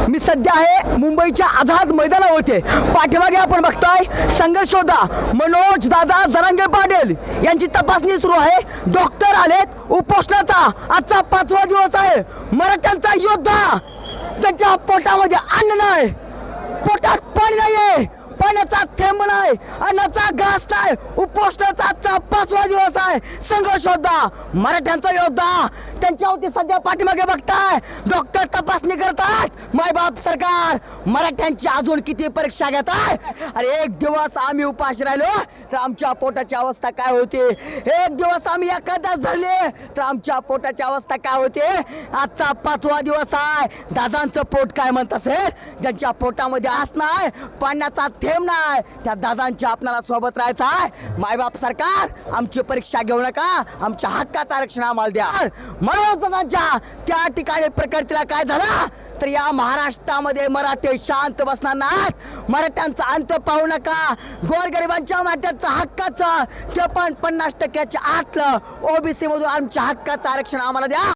मी सध्या आहे मुंबईच्या आझाद मैदानावरती। पाठीमागे आपण बघताय संघर्ष योद्धा मनोज दादा जरांगे पाटील यांची तपासणी सुरू आहे। डॉक्टर आलेत उपोषणाचा आजचा 5वा दिवस आहे। मराठ्यांचा योद्धा त्यांच्या पोटामध्ये अन्न नाही, पोटात पाणी नाहीये, पाण्याचा थेंब नाही, अन्नाचा घास नाही, उपोषणाचा आजचा 5वा दिवस आहे। संघर्ष योद्धा मराठ्यांचा योद्धा त्यांच्यावरती सध्या पाठीमागे बघताय डॉक्टर तपासणी करतात। मायबाप सरकार मराठ्यांची अजून किती परीक्षा घेत आहे? अरे एक दिवस आम्ही उपाशी राहिलो तर आमच्या पोटाची अवस्था काय होते? एक दिवस आम्ही एकादश धरले तर आमच्या पोटाची अवस्था काय होते? आजचा 5वा दिवस आहे। दादांचं पोट काय म्हणत असेल? ज्यांच्या पोटामध्ये आस नाही, पाण्याचा थेंब नाही, त्या दादांच्या आपल्याला सोबत राहायचं आहे। मायबाप सरकार आमची परीक्षा घेऊ नका, आमच्या हक्काचं आरक्षण आम्हाला द्या। मनोज दादांच्या त्या ठिकाणी प्रकृतीला काय झालं तर या महाराष्ट्रामध्ये मराठी शांत बसणार नाहीत। मराठ्यांचा अंत पाहू नका। गोरगरिबांच्या मराठ्यांचं हक्काचं ते पण 50% आतलं ओबीसी मधून आमच्या हक्काचं आरक्षण आम्हाला द्या।